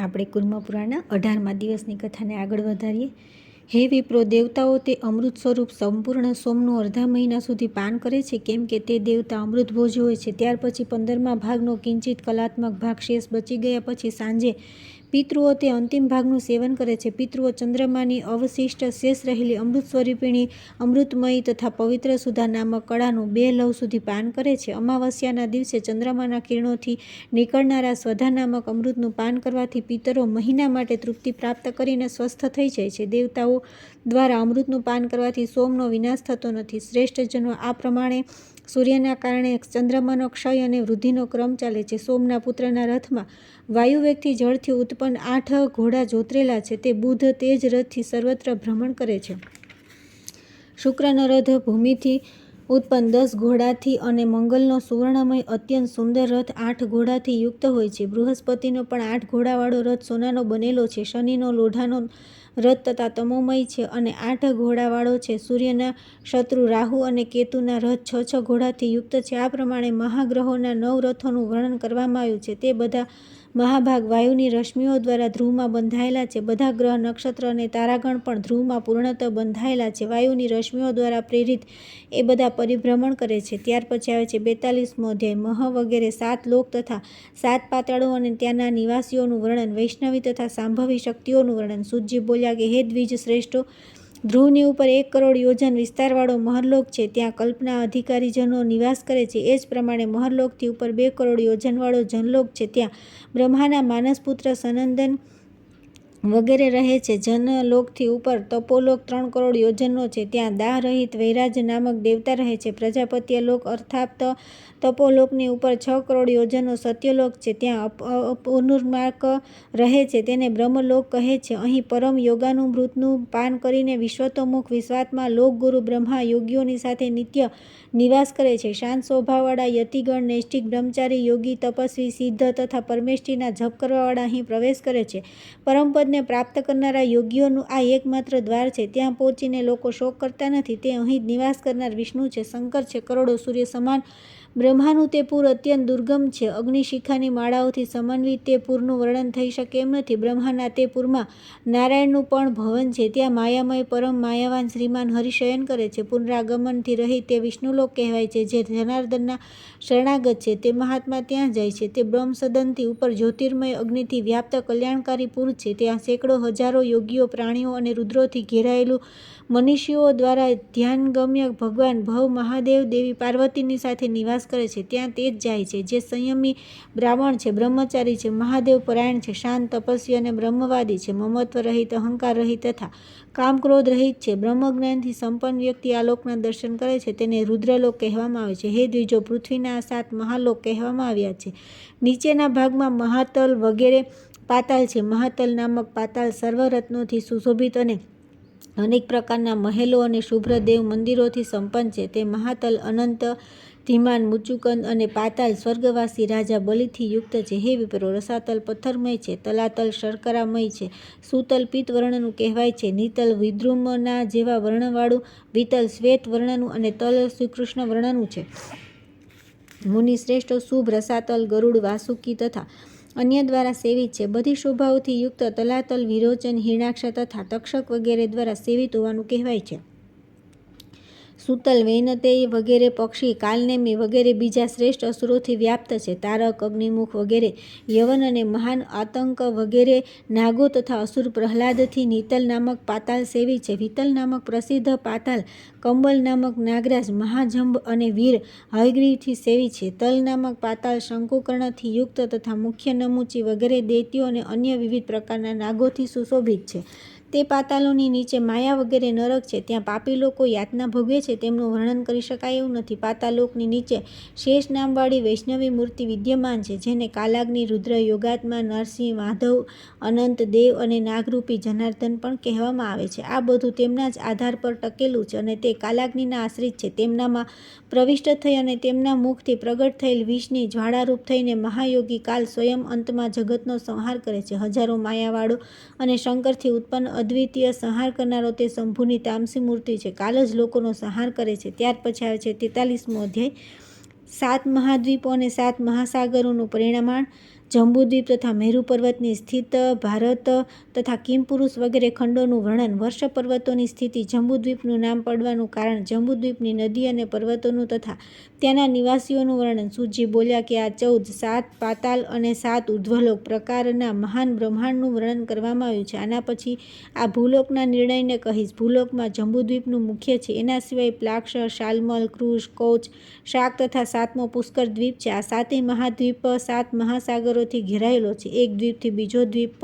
આપણે કુર્મપુરાણના 18મા દિવસની કથાને આગળ વધારીએ. હે વિપ્રો, દેવતાઓ તે અમૃત સ્વરૂપ સંપૂર્ણ સોમનું અડધા મહિના સુધી પાન કરે છે, કેમ કે તે દેવતા અમૃતભોજ હોય છે. ત્યાર પછી 15મા ભાગનો કિંચિત કલાત્મક ભાગ શેષ બચી ગયા પછી સાંજે પિતૃઓ તે અંતિમ ભાગનું સેવન કરે છે. પિતૃઓ ચંદ્રમાની અવશિષ્ટ શેષ રહેલી અમૃત સ્વરૂપિણી અમૃતમયી તથા પવિત્ર સુધા નામક કળાનું 2 લવ સુધી પાન કરે છે. અમાવસ્યાના દિવસે ચંદ્રમાના કિરણોથી નીકળનારા સ્વધા નામક અમૃતનું પાન કરવાથી પિતરો મહિના માટે તૃપ્તિ પ્રાપ્ત કરીને સ્વસ્થ થઈ જાય છે. દેવતાઓ દ્વારા અમૃતનું પાન કરવાથી સોમનો વિનાશ થતો નથી. શ્રેષ્ઠજનો, આ પ્રમાણે સૂર્યના કારણે ચંદ્રમાનો ક્ષય અને વૃદ્ધિનો ક્રમ ચાલે છે. સોમના પુત્રના રથમાં વાયુવેગથી જળથી ઉત્પન્ન 8 ઘોડા જોતરેલા છે. તે બુધ તેજ રથથી સર્વત્ર ભ્રમણ કરે છે. શુક્રનો રથ ભૂમિથી ઉત્પન્ન 10 ઘોડાથી અને મંગલનો સુવર્ણમય અત્યંત સુંદર રથ 8 ઘોડાથી યુક્ત હોય છે. બૃહસ્પતિનો પણ 8 ઘોડાવાળો રથ સોનાનો બનેલો છે. શનિનો લોઢાનો રથ તથા તમોમય છે અને 8 ઘોડાવાળો છે. સૂર્યના શત્રુ રાહુ અને કેતુના રથ 6 ઘોડાથી યુક્ત છે. આ પ્રમાણે મહાગ્રહોના 9 રથોનું વર્ણન કરવામાં આવ્યું છે. તે બધા મહાભાગ વાયુની રશ્મિઓ દ્વારા ધ્રુવમાં બંધાયેલા છે. બધા ગ્રહ, નક્ષત્ર અને તારાગણ પણ ધ્રુવમાં પૂર્ણતઃ બંધાયેલા છે. વાયુની રશ્મિઓ દ્વારા પ્રેરિત એ બધા પરિભ્રમણ કરે છે. ત્યાર પછી આવે છે 42મો અધ્યાય. મહ વગેરે 7 લોક તથા 7 પાતાળો અને ત્યાંના નિવાસીઓનું વર્ણન. વૈષ્ણવી તથા સાંભવી શક્તિઓનું વર્ણન. સૂતજી બોલ્યા કે હે દ્વિજ શ્રેષ્ઠો, ધ્રુવની ઉપર 1 કરોડ યોજન વિસ્તારવાળો મહરલોક છે. ત્યાં કલ્પના અધિકારીજનો નિવાસ કરે છે. એ જ પ્રમાણે મહરલોકથી ઉપર 2 કરોડ યોજનવાળો જનલોક છે. ત્યાં બ્રહ્માના માનસપુત્ર સનંદન વગેરે રહે છે. જનલોકથી ઉપર તપોલોક 3 કરોડ યોજનનો છે. ત્યાં દાહ રહિત વૈરાજ નામક દેવતા રહે છે. પ્રજાપત્ય લોક અર્થાત તપોલોકની ઉપર 6 કરોડ યોજનનો સત્યલોક છે. ત્યાં અપૂર્ણાંક રહે છે. તેને બ્રહ્મલોક કહે છે. અહીં પરમ યોગાનુમૃતનું પાન કરીને વિશ્વતોમુખ વિશ્વાત્મા લોકગુરુ બ્રહ્મા યોગીઓની સાથે નિત્ય નિવાસ કરે છે. શાંત સ્વભાવવાળા યતિગણ, નૈષ્ઠિક બ્રહ્મચારી, યોગી, તપસ્વી, સિદ્ધ તથા પરમેષ્ઠીના જપ કરવાવાળા અહીં પ્રવેશ કરે છે. પરમપદને પ્રાપ્ત કરનારા યોગીઓનું આ એકમાત્ર દ્વાર છે. ત્યાં પહોંચીને લોકો શોક કરતા નથી. તે અહીં જ નિવાસ કરનાર વિષ્ણુ છે, શંકર છે. કરોડો સૂર્ય સમાન બ્રહ્માનું તે પૂર અત્યંત દુર્ગમ છે. અગ્નિશિખાની માળાઓથી સમન્વિત તે પૂરનું વર્ણન થઈ શકે એમ નથી. બ્રહ્માના તે પૂરમાં નારાયણનું પણ ભવન છે. ત્યાં માયામય પરમ માયાવાન શ્રીમાન હરિ શયન કરે છે. પુનરાગમનથી રહિત તે વિષ્ણુલોક કહેવાય છે. જે જનાર્દનના શરણાગત છે તે મહાત્મા ત્યાં જાય છે. તે બ્રહ્મસદનથી ઉપર જ્યોતિર્મય અગ્નિથી વ્યાપ્ત કલ્યાણકારી પુર છે. ત્યાં સેંકડો હજારો યોગીઓ, પ્રાણીઓ અને રુદ્રોથી ઘેરાયેલું મનીષીઓ દ્વારા ધ્યાનગમ્ય ભગવાન ભવ મહાદેવ, દેવી પાર્વતીની સાથે નિવાસ કરે છે. ત્યાં તે જ જાય છે જે સંયમી બ્રાહ્મણ છે, બ્રહ્મચારી છે, મહાદેવ પરાયણ છે, શાંત, તપસ્વી અને બ્રહ્મવાદી છે, મમત્વ રહિત, અહંકાર રહિત તથા કામક્રોધ રહિત છે. બ્રહ્મજ્ઞાનથી સંપન્ન વ્યક્તિ આ લોકના દર્શન કરે છે. તેને રુદ્રલોક કહેવામાં આવે છે. હે દ્વિજો, પૃથ્વીના આ 7 મહાલોક કહેવામાં આવ્યા છે. નીચેના ભાગમાં મહાતલ વગેરે પાતાળ છે. મહાતલ નામક પાતાળ સર્વ રત્નોથી સુશોભિત અને અનેક પ્રકારના મહેલો અને શુભ્ર દેવ મંદિરોથી સંપન્ન છે. તે મહાતલ અનંત, ધીમાન, મુચુકંદ અને પાતાળ સ્વર્ગવાસી રાજા બલિથી યુક્ત છે. હે વિપ્રો, રસાતલ પથ્થરમય છે. તલાતલ શર્કરામય છે. સુતલ પિત્ત વર્ણનું કહેવાય છે. નીતલ વિદ્રુમના જેવા વર્ણવાળું, વિતલ શ્વેત વર્ણનું અને તલ શ્રીકૃષ્ણ વર્ણનું છે. મુનિ શ્રેષ્ઠો શુભ રસાતલ ગરુડ, વાસુકી તથા અન્ય દ્વારા સેવિત છે. બધી શોભાઓથી યુક્ત તલાતલ વિરોચન, હિરણાક્ષ તથા તક્ષક વગેરે દ્વારા સેવિત હોવાનું કહેવાય છે. સુતલ વૈનતેય વગેરે પક્ષી, કાલનેમી વગેરે બીજા શ્રેષ્ઠ અસુરોથી વ્યાપ્ત છે. તારક, અગ્નિમુખ વગેરે યવન અને મહાન આતંક વગેરે નાગો તથા અસુર પ્રહલાદથી નીતલ નામક પાતાળ સેવી છે. વિતલ નામક પ્રસિદ્ધ પાતાળ કંબલ નામક નાગરાજ, મહાજંભ અને વીર હયગ્રીવથી સેવી છે. તલ નામક પાતાળ શંકુકર્ણથી યુક્ત તથા મુખ્ય નમૂચી વગેરે દૈત્યો અને અન્ય વિવિધ પ્રકારના નાગોથી સુશોભિત છે. તે પાતાળોની નીચે માયા વગેરે નરક છે. ત્યાં પાપી લોકો યાતના ભોગવે છે. તેમનું વર્ણન કરી શકાય એવું નથી. પાતાળલોકની નીચે શેષ નામવાળી વૈષ્ણવી મૂર્તિ વિદ્યમાન છે, જેને કાલાગ્નિ, રુદ્ર, યોગાત્મા, નરસિંહ, માધવ, અનંત, દેવ અને નાગરૂપી જનાર્દન પણ કહેવામાં આવે છે. આ બધું તેમના જ આધાર પર ટકેલું છે અને તે કાલાગ્નિના આશ્રિત છે. તેમનામાં પ્રવિષ્ટ થઈ અને તેમના મુખથી પ્રગટ થયેલ વિષની જ્વાળારૂપ થઈને મહાયોગી કાલ સ્વયં અંતમાં જગતનો સંહાર કરે છે. હજારો માયાવાળો અને શંકરથી ઉત્પન્ન અદ્વિતીય સંહાર કરનારો તે શંભુની તામસી મૂર્તિ છે. કાલ જ લોકોનો સંહાર કરે છે. ત્યાર પછી આવે છે 43મો અધ્યાય. 7 મહાદ્વીપો અને 7 મહાસાગરોનું પરિમાણ, જંબુદ્વીપ તથા મેરુ પર્વતની સ્થિત ભારત તથા કિમપુરુષ વગેરે ખંડોનું વર્ણન. વર્ષ પર્વતોની સ્થિતિ. જંબુદ્વીપનું નામ પડવાનું કારણ. જંબુદ્વીપની નદી અને પર્વતોનું તથા ત્યાંના નિવાસીઓનું વર્ણન. સૂતજી બોલ્યા કે આ 14, 7 પાતાલ અને 7 ઉર્ધ્વલોક પ્રકારના મહાન બ્રહ્માંડનું વર્ણન કરવામાં આવ્યું છે. આના પછી આ ભૂલોકના નિર્ણયને કહીશ. ભૂલોકમાં જંબુદ્વીપનું મુખ્ય છે. એના સિવાય પ્લાક્ષ, શાલ્મલ, કૃશ, કૌચ, શાક તથા 7મો પુષ્કર દ્વીપ છે. આ 7 મહાદ્વીપ 7 મહાસાગરોથી ઘેરાયેલો છે. એક દ્વીપથી બીજો દ્વીપ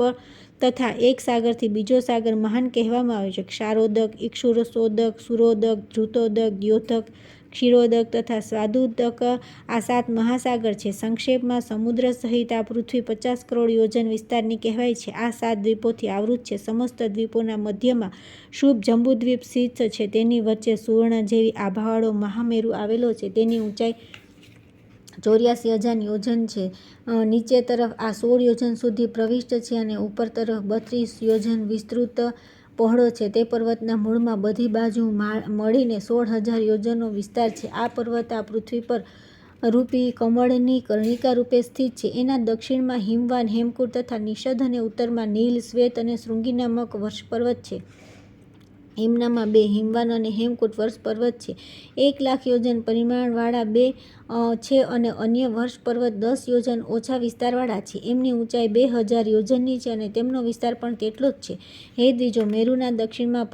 તથા એક સાગરથી બીજો સાગર મહાન કહેવામાં આવે છે. ક્ષારોદક, ઇક્ષુરસોદક, સુરોદક, ધ્રુતોદક, દ્યોતક, ક્ષીરોદક તથા સ્વાદુદક આ 7 મહાસાગર છે. સંક્ષેપમાં સમુદ્ર સહિત આ પૃથ્વી 50 કરોડ યોજન વિસ્તારની કહેવાય છે. આ 7 દ્વીપોથી આવૃત છે. સમસ્ત દ્વીપોના મધ્યમાં શુભ જંબુદ્વીપ સ્થિત છે. તેની વચ્ચે સુવર્ણ જેવી આભાવાળો મહામેરુ આવેલો છે. તેની ઊંચાઈ 84,000 યોજન છે. નીચે તરફ આ 16 યોજન સુધી પ્રવિષ્ટ છે અને ઉપર તરફ 32 યોજન વિસ્તૃત પહોળો છે. તે પર્વતના મૂળમાં બધી બાજુ મળીને 16,000 યોજનનો વિસ્તાર છે. આ પર્વત આ પૃથ્વી પર રૂપી કમળની કર્ણિકા રૂપે સ્થિત છે. એના દક્ષિણમાં હિમવાન, હેમકૂટ તથા નિષદ અને ઉત્તરમાં નીલ, શ્વેત અને શૃંગી નામક વર્ષ પર્વત છે. હિમનામાં 2 હિમવાન અને હેમકૂટ વર્ષ પર્વત છે. 1,00,000 યોજન પરિમાણવાળા 2 છે અને અન્ય વર્ષ પર્વત 10 યોજન ઓછા વિસ્તારવાળા છે. એમની ઊંચાઈ 2,000 યોજનની છે અને તેમનો વિસ્તાર પણ તેટલો જ છે. હે દ્વિજો, મેરુના દક્ષિણમાં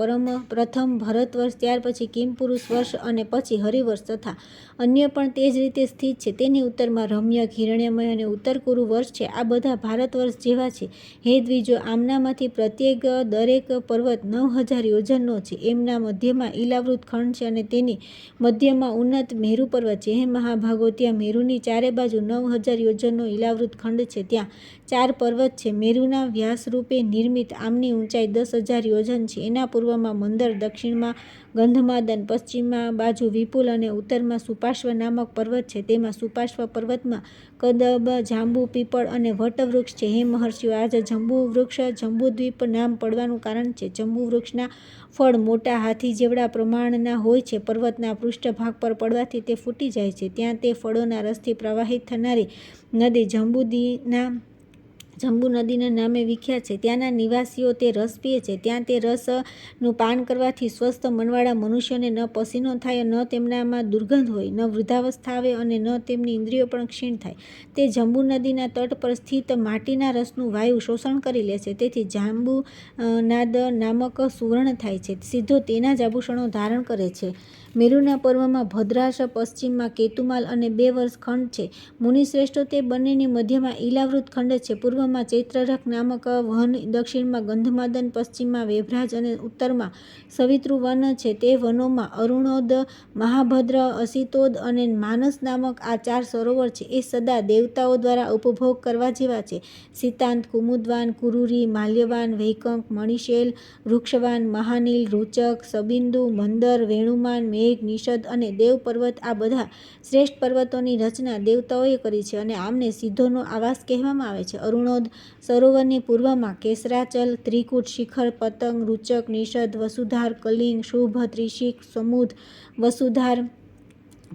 પ્રથમ ભરત વર્ષ, ત્યાર પછી કિમપુરુષ વર્ષ અને પછી હરિવર્ષ તથા અન્ય પણ તે જ રીતે સ્થિત છે. તેની ઉત્તરમાં રમ્યક, હિરણ્યમય અને ઉત્તર કુરુ વર્ષ છે. આ બધા ભારત વર્ષ જેવા છે. હે દ્વિજો, આમનામાંથી દરેક પર્વત 9,000 યોજનનો છે. એમના મધ્યમાં ઈલાવૃત ખંડ છે અને તેની મધ્યમાં ઉન્નત મેરુ પર્વત છે. હે મહાભાગો, ત્યાં મેરુની ચારે બાજુ 9,000 યોજનનો ઈલાવૃત ખંડ છે. ત્યાં 4 પર્વત છે. મેરુના વ્યાસરૂપે નિર્મિત. આમની ઊંચાઈ 10,000 યોજન છે. એના પૂર્વમાં મંદર, દક્ષિણમાં ગંધમાદન, પશ્ચિમમાં બાજુ વિપુલ અને ઉત્તરમાં સુપાર્શ્વ નામક પર્વત છે. તેમાં સુપાર્શ્વ પર્વતમાં કદબ, જાંબુ, પીપળ અને વટવૃક્ષ છે. હે મહર્ષિઓ, આ જંબુ વૃક્ષ જંબુદ્વીપ નામ પડવાનું કારણ છે. જંબુ વૃક્ષના ફળ મોટા હાથી જેવડા પ્રમાણના હોય છે. પર્વતના પૃષ્ઠભાગ પર પડવાથી તે ફૂટી જાય છે. ત્યાં તે ફળોના રસથી પ્રવાહિત થનારી નદી જંબુ નદીના નામે વિખ્યાત છે. ત્યાંના નિવાસીઓ તે રસ પીએ છે. ત્યાં તે રસનું પાન કરવાથી સ્વસ્થ મનવાળા મનુષ્યોને ન પસીનો થાય, ન તેમનામાં દુર્ગંધ હોય, ન વૃદ્ધાવસ્થા આવે અને ન તેમની ઇન્દ્રિયો પણ ક્ષીણ થાય. તે જંબુ નદીના તટ પર સ્થિત માટીના રસનું વાયુ શોષણ કરી લે છે. તેથી જાંબુનાદ નામક સુવર્ણ થાય છે. સીધો તેના જ આભૂષણો ધારણ કરે છે. મેરુના પર્વમાં ભદ્રાશ, પશ્ચિમમાં કેતુમાલ અને 2 વર્ષ ખંડ છે. મુનિશ્રેષ્ઠો, તે બંનેની મધ્યમાં ઈલાવૃત ખંડ છે. પૂર્વમાં ચૈત્રરખ નામક વન, દક્ષિણમાં ગંધમાદન, પશ્ચિમમાં વેભરાજ અને ઉત્તરમાં સવિતૃ વન છે. તે વનોમાં અરુણોદ, મહાભદ્ર, અસિતોદ અને માનસ નામક આ 4 સરોવર છે. એ સદા દેવતાઓ દ્વારા ઉપભોગ કરવા જેવા છે. સિતાંત, કુમુદવાન, કુરુરી, માલ્યવાન, વૈકંક, મણિશૈલ, વૃક્ષવાન, મહાનીલ, રૂચક, સબિંદુ, મંદર, વેણુમાન, મેઘ, નિષદ અને દેવ પર્વત આ બધા શ્રેષ્ઠ પર્વતોની રચના દેવતાઓએ કરી છે અને આમને સિદ્ધોનો આવાસ કહેવામાં આવે છે. અરુણોદ સરોવરની પૂર્વમાં કેસરાચલ, ત્રિકૂટ, શિખર, પતંગ, રૂચક, નિષદ, વસુધાર, કલિંગ, શુભ, ત્રિશિક, સમુદ, વસુધાર,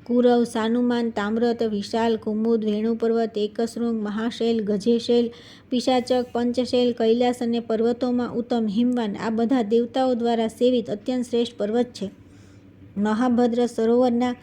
કુરવ, સાનુમાન, તામ્રત, વિશાલ, કુમુદ, વેણુ પર્વત, એકશૃંગ, મહાશૈલ, ગજેશૈલ, પિશાચક, પંચશૈલ, કૈલાસ અને પર્વતોમાં ઉત્તમ હિમવાન આ બધા દેવતાઓ દ્વારા સેવિત અત્યંત શ્રેષ્ઠ પર્વત છે. મહાભદ્ર સરોવરના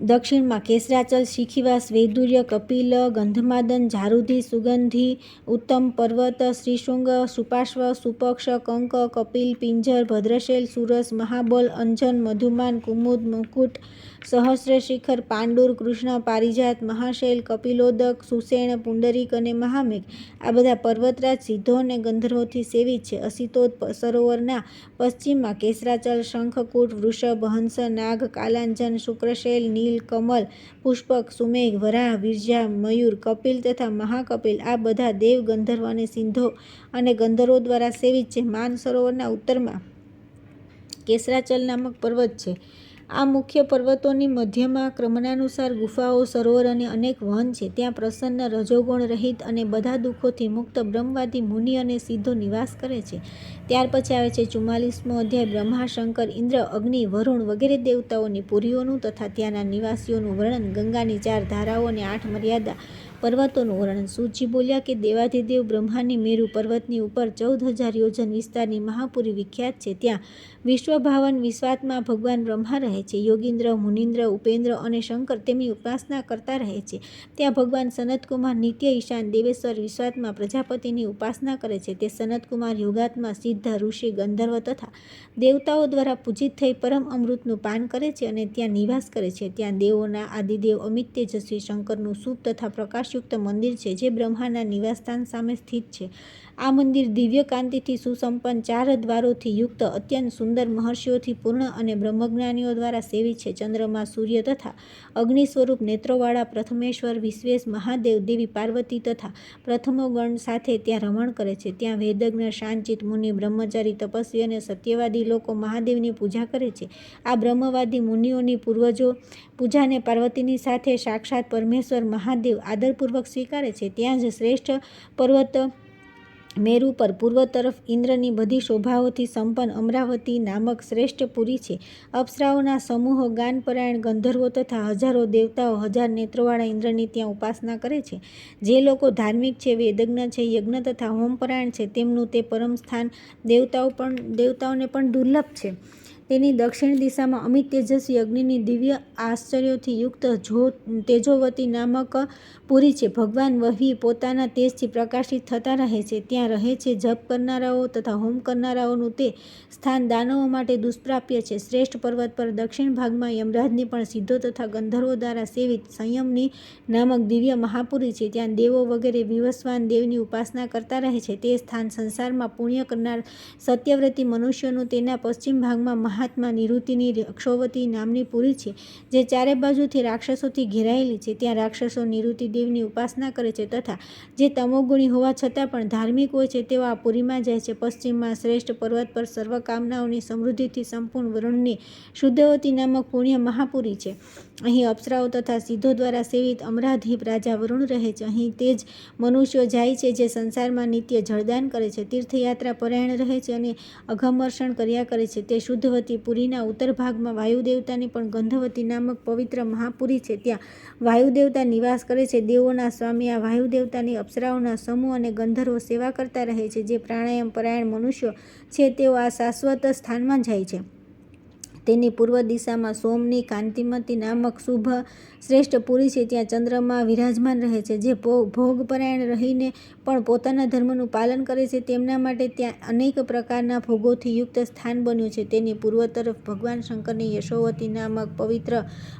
દક્ષિણમાં કેસરાચલ, શિખીવાસ, વૈદુર્ય, કપિલ, ગંધમાદન, ઝારુધી, સુગંધી, ઉત્તમ પર્વત, શ્રીશૃંગ, સુપાર્શ્વ, સુપક્ષ, કંક, કપિલ, પિંજર, ભદ્રશૈલ, સુરસ, મહાબલ, અંજન, મધુમાન, કુમુદ, મુકુટ, સહસ્ર શિખર, પાંડુર, કૃષ્ણ, પારિજાત, મહાશૈલ, કપિલોદક, સુષેણ, પુંડરીક અને મહામેઘ આ બધા પર્વતરાજ સિદ્ધો અને ગંધર્વોથી સેવિત છે. અસિતોદ સરોવરના પશ્ચિમમાં કેસરાચલ, શંખકૂટ, વૃષભ, હંસ, નાગ, કાલાંજન, શુક્રશૈલ, નીલ, કમલ, પુષ્પક, સુમેઘ, વરાહ, વિરજા, મયુર, કપિલ તથા મહાકપિલ આ બધા દેવ, ગંધર્વ અને સિદ્ધો અને ગંધર્વો દ્વારા સેવિત છે. માન સરોવરના ઉત્તરમાં કેસરાચલ નામક પર્વત છે. આ મુખ્ય પર્વતોની મધ્યમાં ક્રમનાનુસાર ગુફાઓ, સરોવર અને અનેક વન છે. ત્યાં પ્રસન્ન, રજોગુણ રહિત અને બધા દુઃખોથી મુક્ત બ્રહ્મવાદી મુનિ અને સિદ્ધો નિવાસ કરે છે. ત્યાર પછી આવે છે 44મો અધ્યાય. બ્રહ્મા, શંકર, ઇન્દ્ર, અગ્નિ, વરુણ વગેરે દેવતાઓની પુરીઓનું તથા ત્યાંના નિવાસીઓનું વર્ણન. ગંગાની 4 ધારાઓ અને 8 મર્યાદા, પર્વતોનું વર્ણન. સૂતજી બોલ્યા કે દેવાધિદેવ બ્રહ્માની મેરુ પર્વતની ઉપર 14,000 યોજન વિસ્તારની મહાપુરી વિખ્યાત છે. ત્યાં વિશ્વભાવન વિશ્વાત્મા ભગવાન બ્રહ્મા રહે છે. યોગીન્દ્ર, મુનિન્દ્ર, ઉપેન્દ્ર અને શંકર તેમની ઉપાસના કરતા રહે છે. ત્યાં ભગવાન સનતકુમાર નિત્ય ઈશાન દેવેશ્વર વિશ્વાત્મા પ્રજાપતિની ઉપાસના કરે છે. તે સનતકુમાર યોગાત્મા, સિદ્ધ, ઋષિ, ગંધર્વ તથા દેવતાઓ દ્વારા પૂજિત થઈ પરમ અમૃતનું પાન કરે છે અને ત્યાં નિવાસ કરે છે. ત્યાં દેવોના આદિદેવ અમિત તેજસ્વી શંકરનું શુભ તથા પ્રકાશયુક્ત મંદિર છે, જે બ્રહ્માના નિવાસસ્થાન સામે સ્થિત છે. આ મંદિર દિવ્ય કાંતિથી સુસંપન્ન 4 દ્વારોથી યુક્ત અત્યંત સુંદર મહર્ષિઓથી પૂર્ણ અને બ્રહ્મજ્ઞાનીઓ દ્વારા સેવિત છે. ચંદ્રમા, સૂર્ય તથા અગ્નિ સ્વરૂપ નેત્રોવાળા પ્રથમેશ્વર વિશ્વેશ મહાદેવ, દેવી પાર્વતી તથા પ્રથમો ગણ સાથે ત્યાં રમણ કરે છે. ત્યાં વેદજ્ઞ, શાંતચિત્ત મુનિ, બ્રહ્મચારી, તપસ્વી અને સત્યવાદી લોકો મહાદેવની પૂજા કરે છે. આ બ્રહ્મવાદી મુનિઓની પૂર્વજો પૂજાને પાર્વતીની સાથે સાક્ષાત પરમેશ્વર મહાદેવ આદરપૂર્વક સ્વીકારે છે. ત્યાં જ શ્રેષ્ઠ પર્વત મેરુ પર પૂર્વ તરફ ઇન્દ્રની બધી શોભાઓથી સંપન્ન અમરાવતી નામક શ્રેષ્ઠ પુરી છે. અપ્સરાઓના સમૂહો, ગાનપરાયણ ગંધર્વો તથા હજારો દેવતાઓ 1000 નેત્રોવાળા ઇન્દ્રની ત્યાં ઉપાસના કરે છે. જે લોકો ધાર્મિક છે, વેદજ્ઞ છે, યજ્ઞ તથા હોમપરાયણ છે, તેમનું તે પરમ સ્થાન દેવતાઓને પણ દુર્લભ છે. તેની દક્ષિણ દિશામાં અમિત તેજસ્વી અગ્નિની દિવ્ય આશ્ચર્યોથી યુક્ત તેજોવતી નામક પુરી છે. ભગવાન વહી પોતાના તેજથી પ્રકાશિત થતા રહે છે. ત્યાં રહે છે. જપ કરનારાઓ તથા હોમ કરનારાઓનું તે સ્થાન દાનવો માટે દુષ્પ્રાપ્ય છે. શ્રેષ્ઠ પર્વત પર દક્ષિણ ભાગમાં યમરાજની પણ સિદ્ધો તથા ગંધર્વો દ્વારા સેવિત સંયમની નામક દિવ્ય મહાપુરી છે. ત્યાં દેવો વગેરે વિવસ્વાન દેવની ઉપાસના કરતા રહે છે. તે સ્થાન સંસારમાં પુણ્ય કરનાર સત્યવ્રતી મનુષ્યોનું તેના પશ્ચિમ ભાગમાં મહાત્મા નિવૃત્તિની રક્ષોવતી નામની પુરી છે, જે ચારે બાજુથી રાક્ષસોથી ઘેરાયેલી છે. ત્યાં રાક્ષસો નિવૃત્તિ દેવની ઉપાસના કરે છે તથા જે તમોગુણી હોવા છતાં પણ ધાર્મિક હોય છે, તેઓ આ પુરીમાં જાય છે. પશ્ચિમમાં શ્રેષ્ઠ પર્વત પર સર્વ કામનાઓની સમૃદ્ધિથી સંપૂર્ણ વરુણની શુદ્ધવતી નામક પુણ્ય મહાપુરી છે. અહીં અપ્સરાઓ તથા સિદ્ધો દ્વારા સેવિત અમરાધીપ રાજા વરુણ રહે છે. અહીં તે જ મનુષ્યો જાય છે જે સંસારમાં નિત્ય જળદાન કરે છે, તીર્થયાત્રા પરાયણ રહે છે અને અઘમર્ષણ કર્યા કરે છે. તે શુદ્ધવતી પુરીના ઉત્તર ભાગમાં વાયુદેવતાની પણ ગંધવતી નામક પવિત્ર મહાપુરી છે. ત્યાં વાયુદેવતા નિવાસ કરે છે. દેવોના સ્વામી આ વાયુદેવતાની અપ્સરાઓના સમૂહ અને ગંધર્વો સેવા કરતા રહે છે. જે પ્રાણાયામ પરાયણ મનુષ્યો છે, તેઓ આ શાશ્વત સ્થાનમાં જાય છે. તેની પૂર્વ દિશામાં સોમની કાંતિમતી નામક શુભ શ્રેષ્ઠ પુરી છે. ત્યાં ચંદ્રમાં વિરાજમાન રહે છે. જે ભોગપરાયણ રહીને પણ પોતાના ધર્મનું પાલન કરે છે, તેમના માટે ત્યાં અનેક પ્રકારના ભોગોથી યુક્ત સ્થાન બન્યું છે. તેની પૂર્વ તરફ ભગવાન શંકરની યશોવતી નામક પવિત્ર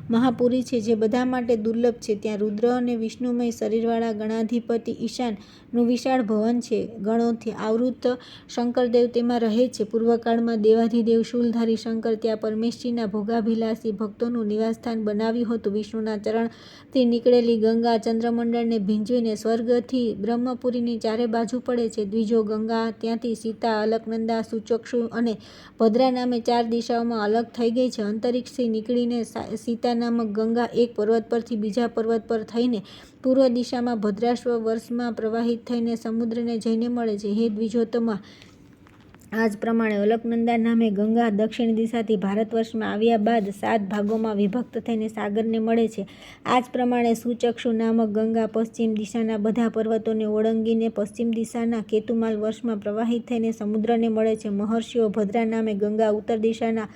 મહાપુરી છે, જે બધા માટે દુર્લભ છે. ત્યાં રુદ્ર અને વિષ્ણુમય શરીરવાળા ગણાધિપતિ ઈશાનનું વિશાળ ભવન છે. ગણોથી આવૃત શંકરદેવ તેમાં રહે છે. પૂર્વકાળમાં દેવાધિદેવ શૂલધારી શંકર ત્યાં પરમેશજીના ભોગાભિલાષી ભક્તોનું નિવાસસ્થાન બનાવ્યું હતું. વિષ્ણુના ચરણથી નીકળેલી ગંગા ચંદ્રમંડળને ભીંજવીને સ્વર્ગથી બ્રહ્મપુરીની ચારે બાજુ પડે છે. દ્વિજો ગંગા ત્યાંથી સીતા, અલકનંદા, સુચક્ષુ અને ભદ્રા નામે 4 દિશાઓમાં અલગ થઈ ગઈ છે. અંતરિક્ષથી નીકળીને સીતા નામક ગંગા એક પર્વત પરથી બીજા પર્વત પર થઈને પૂર્વ દિશામાં ભદ્રાશ્વ વર્ષમાં પ્રવાહિત થઈને સમુદ્રને જઈને મળે છે. હે દ્વિજોત્તમા, આ જ પ્રમાણે અલકનંદા નામે ગંગા દક્ષિણ દિશાથી ભારત વર્ષમાં આવ્યા બાદ 7 ભાગોમાં વિભક્ત થઈને સાગરને મળે છે. આ જ પ્રમાણે સુચક્ષુ નામક ગંગા પશ્ચિમ દિશાના બધા પર્વતોને ઓળંગીને પશ્ચિમ દિશાના કેતુમાલ વર્ષમાં પ્રવાહિત થઈને સમુદ્રને મળે છે. મહર્ષિઓ ભદ્રા નામે ગંગા ઉત્તર દિશાના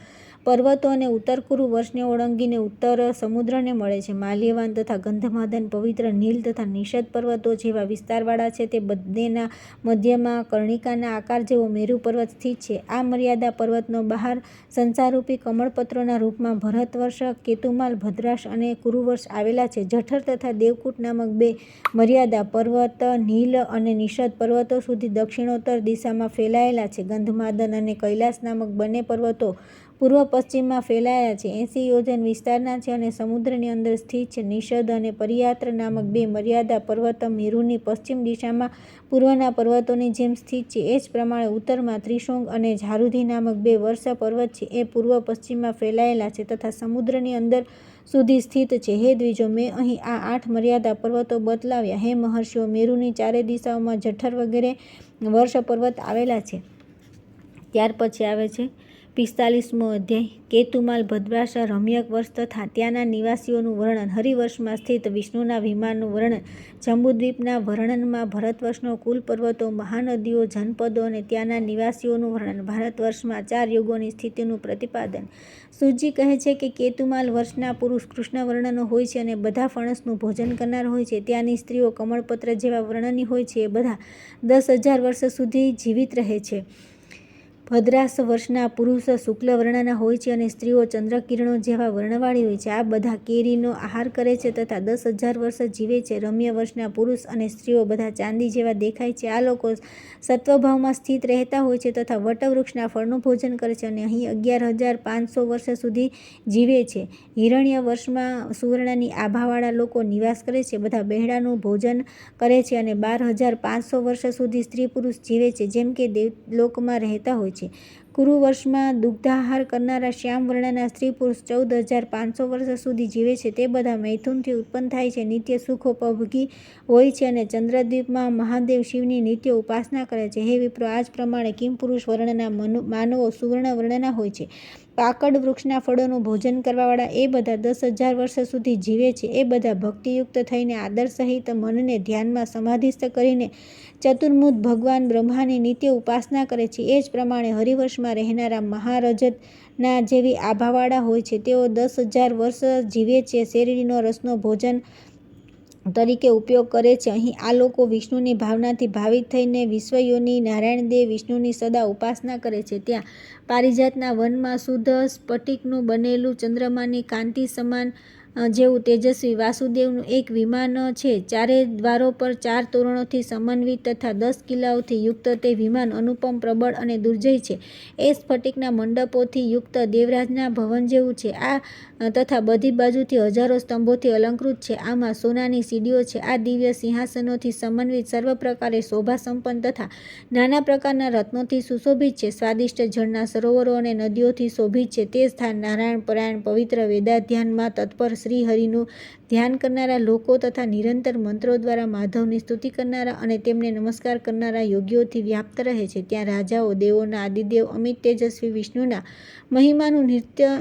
પર્વતો અને ઉત્તર કુરુ વર્ષને ઓળંગીને ઉત્તર સમુદ્રને મળે છે. માલ્યવાન તથા ગંધમાદન પવિત્ર નીલ તથા નિષદ પર્વતો જેવા વિસ્તારવાળા છે. તે બંનેના મધ્યમાં કર્ણિકાના આકાર જેવો મેરુ પર્વત સ્થિત છે. આ મર્યાદા પર્વતનો બહાર સંસારરૂપી કમળપત્રોના રૂપમાં ભરતવર્ષ, કેતુમાલ, ભદ્રાશ અને કુરુવર્ષ આવેલા છે. જઠર તથા દેવકૂટ નામક 2 મર્યાદા પર્વત નીલ અને નિષદ પર્વતો સુધી દક્ષિણોત્તર દિશામાં ફેલાયેલા છે. ગંધમાદન અને કૈલાસ નામક બંને પર્વતો પૂર્વ પશ્ચિમમાં ફેલાયેલા છે. 80 યોજન વિસ્તારના છે અને સમુદ્રની અંદર સ્થિત છે. નિષદ અને પરિયાત્ર નામક 2 મર્યાદા પર્વત મેરુની પશ્ચિમ દિશામાં પૂર્વના પર્વતોની જેમ સ્થિત છે. એ જ પ્રમાણે ઉત્તરમાં ત્રિશુંગ અને ઝારુધી નામક 2 વર્ષ પર્વત છે. એ પૂર્વ પશ્ચિમમાં ફેલાયેલા છે તથા સમુદ્રની અંદર સુધી સ્થિત છે. હે દ્વિજો, મેં અહીં આ 8 મર્યાદા પર્વતો બતલાવ્યા. હે મહર્ષિઓ, મેરુની ચારે દિશાઓમાં જઠર વગેરે વર્ષ પર્વત આવેલા છે. ત્યાર પછી આવે છે 45મો અધ્યાય કેતુમાલ ભદ્રાશા રમ્યક વર્ષ તથા ત્યાંના નિવાસીઓનું વર્ણન. હરિવર્ષમાં સ્થિત વિષ્ણુના વિમાનનું વર્ણન. જંબુદ્વીપના વર્ણનમાં ભારતવર્ષનો કુલ પર્વતો, મહાનદીઓ, જનપદો અને ત્યાંના નિવાસીઓનું વર્ણન. ભારતવર્ષમાં 4 યુગોની સ્થિતિનું પ્રતિપાદન. સૂતજી કહે છે કે કેતુમાલ વર્ષના પુરુષ કૃષ્ણ વર્ણનો હોય છે અને બધા ફણસનું ભોજન કરનાર હોય છે. ત્યાંની સ્ત્રીઓ કમળપત્ર જેવા વર્ણની હોય છે. એ બધા 10,000 વર્ષ સુધી જીવિત રહે છે. ભદ્રાશ વર્ષના પુરુષ શુક્લ વર્ણના હોય છે અને સ્ત્રીઓ ચંદ્રકિરણો જેવા વર્ણવાળી હોય છે. આ બધા કેરીનો આહાર કરે છે તથા 10,000 વર્ષ જીવે છે. રમ્ય વર્ષના પુરુષ અને સ્ત્રીઓ બધા ચાંદી જેવા દેખાય છે. આ લોકો સત્વભાવમાં સ્થિત રહેતા હોય છે તથા વટવૃક્ષના ફળનું ભોજન કરે છે અને અહીં 11,500 વર્ષ સુધી જીવે છે. હિરણ્ય વર્ષમાં સુવર્ણની આભાવાળા લોકો નિવાસ કરે છે. બધા બહેડાનું ભોજન કરે છે અને 12,500 વર્ષ સુધી સ્ત્રી પુરુષ જીવે છે, જેમ કે દેવલોકમાં રહેતા હોય છે. કુરુ વર્ષમાં દુગ્ધાહાર કરનારા શ્યામ વર્ણના સ્ત્રી પુરુષ 14,500 વર્ષ સુધી જીવે છે. તે બધા મૈથુનથી ઉત્પન્ન થાય છે, નિત્ય સુખોપભોગી હોય છે અને ચંદ્રદ્વીપમાં મહાદેવ શિવની નિત્ય ઉપાસના કરે છે. હે વિપ્રો, આ જ પ્રમાણે કિમપુરુષ વર્ણના માનવો સુવર્ણ વર્ણના હોય છે. કાકડ વૃક્ષના ફળોનું ભોજન કરવાવાળા એ બધા 10,000 વર્ષ સુધી જીવે છે. એ બધા ભક્તિયુક્ત થઈને આદર સહિત મનને ધ્યાનમાં સમાધિસ્થ કરીને ચતુર્મુખ ભગવાન બ્રહ્માની નિત્ય ઉપાસના કરે છે. એ જ પ્રમાણે હરિવર્ષમાં રહેનારા મહારજતના જેવી આભાવાળા હોય છે. તેઓ 10,000 વર્ષ જીવે છે. શેરડીનો રસનો ભોજન તરીકે ઉપયોગ કરે છે. અહીં આ લોકો વિષ્ણુની ભાવનાથી ભાવિત થઈને વિશ્વયોની નારાયણદેવ વિષ્ણુની સદા ઉપાસના કરે છે. ત્યાં પારિજાતના વનમાં શુદ્ધ સ્ફટિકનું બનેલું ચંદ્રમાની કાંતિ સમાન જેવું તેજસ્વી વાસુદેવનું એક વિમાન છે. ચારે દ્વારો પર 4 તોરણોથી સમન્વિત તથા 10 કિલ્લાઓથી યુક્ત તે વિમાન અનુપમ, પ્રબળ અને દુર્જય છે. એ સ્ફટિકના મંડપોથી યુક્ત દેવરાજના ભવન જેવું છે. આ તથા બધી બાજુથી હજારો સ્તંભોથી અલંકૃત છે. આમાં સોનાની સીડીઓ છે. આ દિવ્ય સિંહાસનોથી સમન્વિત, સર્વ પ્રકારે શોભા સંપન્ન તથા નાના પ્રકારના રત્નોથી સુશોભિત છે. સ્વાદિષ્ટ જળના સરોવરો અને નદીઓથી શોભિત છે. તે સ્થાન નારાયણ પરાયણ, પવિત્ર, વેદાધ્યાનમાં તત્પર, શ્રી હરિનું ધ્યાન કરનારા લોકો તથા નિરંતર મંત્રો દ્વારા માધવની સ્તુતિ કરનારા અને તેમને નમસ્કાર કરનારા યોગીઓથી વ્યાપ્ત રહે છે. ત્યાં રાજાઓ, દેવોના આદિદેવ અમિત તેજસ્વી વિષ્ણુના મહિમાનું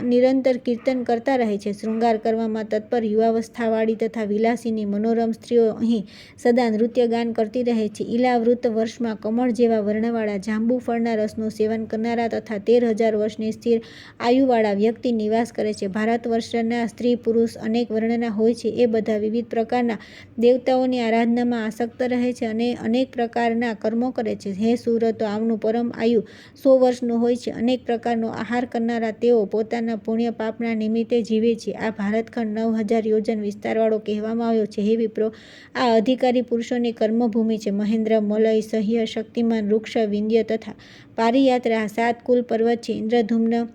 નિરંતર કીર્તન કરતા રહે છે. શૃંગાર કરવામાં તત્પર યુવાવસ્થાવાળી તથા વિલાસીની મનોરમ સ્ત્રીઓ અહીં સદા નૃત્યગાન કરતી રહે છે. ઈલાવૃત વર્ષમાં કમળ જેવા વર્ણવાળા જાંબુ ફળના રસનું સેવન કરનારા તથા 13,000 વર્ષની સ્થિર આયુવાળા વ્યક્તિ નિવાસ કરે છે. ભારત વર્ષના સ્ત્રી પુરુષ અનેક વર્ણના હોય છે. એ બધા વિવિધ પ્રકારના દેવતાઓની આરાધનામાં આસક્ત રહે છે અને અનેક પ્રકારના કર્મો કરે છે. હે સુરતો, આમનું પરમ આયુ 100 વર્ષનું હોય છે. અનેક પ્રકારનો આહાર કરનારા તેઓ પોતાના પુણ્ય પાપના નિમિત્તે જીવે છે. આ ભારતખંડ 9,000 યોજન વિસ્તારવાળો કહેવામાં આવ્યો છે. હે વિપ્રો, આ અધિકારી પુરુષોની કર્મભૂમિ છે. મહેન્દ્ર, મલય, સહ્ય, શક્તિમાન, વૃક્ષ, વિંધ્ય તથા પારિયાત્રા 7 કુલ પર્વત છે. ઇન્દ્રધુમ્ન,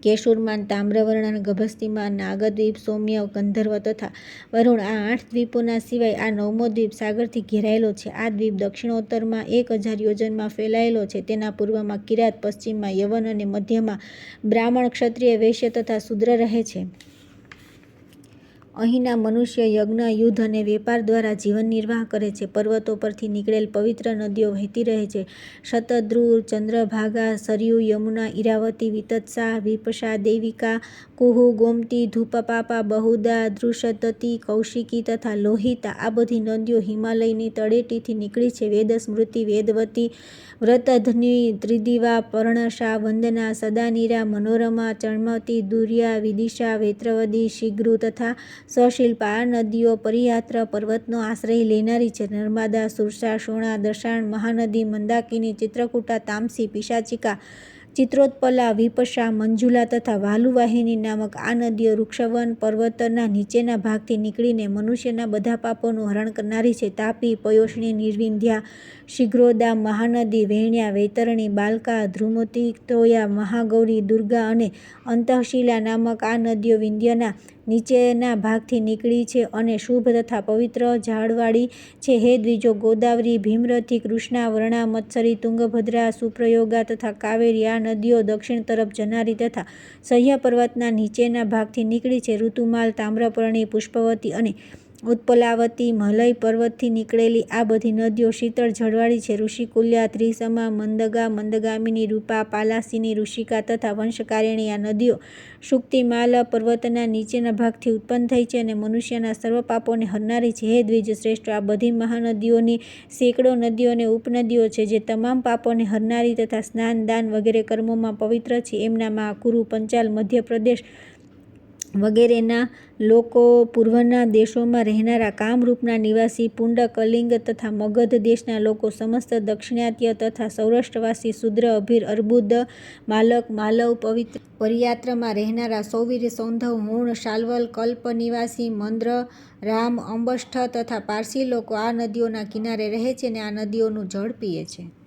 કેશુરમાન, તામ્રવર્ણન, ગભસ્તિમાન, નાગદ્વીપ, સૌમ્ય, ગંધર્વ તથા વરુણ, આ 8 દ્વીપોના સિવાય આ 9મો દ્વીપ સાગરથી ઘેરાયેલો છે. આ દ્વીપ દક્ષિણોત્તરમાં 1,000 યોજનમાં ફેલાયેલો છે. તેના પૂર્વમાં કિરાત, પશ્ચિમમાં યવન અને મધ્યમાં બ્રાહ્મણ, ક્ષત્રિય, વૈશ્ય તથા શૂદ્ર રહે છે. અહીંના મનુષ્ય યજ્ઞ, યુદ્ધ અને વેપાર દ્વારા જીવન નિર્વાહ કરે છે. પર્વતો પરથી નીકળેલ પવિત્ર નદીઓ વહેતી રહે છે. શતદ્રુ, ચંદ્રભાગા, સરયુ, યમુના, ઈરાવતી, વિતત્સા, વિપશા, દેવિકા, કુહુ, ગોમતી, ધૂપપાપા, બહુદા, દૃષદતી, કૌશિકી તથા લોહિતા, આ બધી નદીઓ હિમાલયની તળેટીથી નીકળી છે. વેદસ્મૃતિ, વેદવતી, વ્રતધ્ની, ત્રિદિવા, પર્ણશા, વંદના, સદાનીરા, મનોરમા, ચણમતી, દુર્યા, વિદિશા, વૈત્રવદી, શિગ્રુ તથા સશિલ્પા, આ નદીઓ પરિયાત્ર પર્વતનો આશ્રય લેનારી છે. નર્મદા, સુરસા, શોણા, દશાણ, મહાનદી, મંદાકિની, ચિત્રકૂટા, તામસી, પિશાચિકા, ચિત્રોત્પલા, વિપશા, મંજુલા તથા વાલુવાહિની નામક આ નદીઓ વૃક્ષવન પર્વતના નીચેના ભાગથી નીકળીને મનુષ્યના બધા પાપોનું હરણ કરનારી છે. તાપી, પયોષ્ણી, નિર્વિંધ્યા, શિગ્રોદા, મહાનદી, વહેણ્યા, વૈતરણી, બાલકા, ધ્રુમતી, તોયા, મહાગૌરી, દુર્ગા અને અંતઃશિલા નામક આ નદીઓ વિંધ્યના નીચેના ભાગથી નીકળી છે અને શુભ તથા પવિત્ર ઝાડવાળી છે. હે દ્વિજો, ગોદાવરી, ભીમરથી, કૃષ્ણા, વર્ણા, મત્સરી, તુંગભદ્રા, સુપ્રયોગા તથા કાવેરી, આ નદીઓ દક્ષિણ તરફ જનારી તથા સહ્ય પર્વતના નીચેના ભાગથી નીકળી છે. ઋતુમાલ, તામ્રપર્ણી, પુષ્પવતી અને ઉત્પલાવતી, મલય પર્વતથી નીકળેલી આ બધી નદીઓ શીતળ જળવાળી છે. ઋષિકુલ્યા, ત્રિસમા, મંદગા, મંદગામિની, રૂપા, પાલાસિની, ઋષિકા તથા વંશકારિણી આ નદીઓ શુક્તિમાલ પર્વતના નીચેના ભાગથી ઉત્પન્ન થઈ છે અને મનુષ્યના સર્વ પાપોને હરનારી છે. હે દ્વિજ શ્રેષ્ઠ, આ બધી મહાનદીઓની સેંકડો નદીઓ અને ઉપનદીઓ છે જે તમામ પાપોને હરનારી તથા સ્નાન, દાન વગેરે કર્મોમાં પવિત્ર છે. એમનામાં કુરુ, પંચાલ, મધ્યપ્રદેશ વગેરેના લોકો, પૂર્વના દેશોમાં રહેનારા કામરૂપના નિવાસી, પુંડ, કલિંગ તથા મગધ દેશના લોકો, સમસ્ત દક્ષિણાત્ય તથા સૌરાષ્ટ્રવાસી, શુદ્ર, અભીર, અર્બુદ, માલક, માલવ, પવિત્ર, પરિયાત્રમાં રહેનારા સૌવીર, સૌંધવ, હુણ, શાલ્વલ, કલ્પ નિવાસી, મંદ્ર, રામ, અંબષ્ઠ તથા પારસી લોકો આ નદીઓના કિનારે રહે છે અને આ નદીઓનું જળ પીએ છે.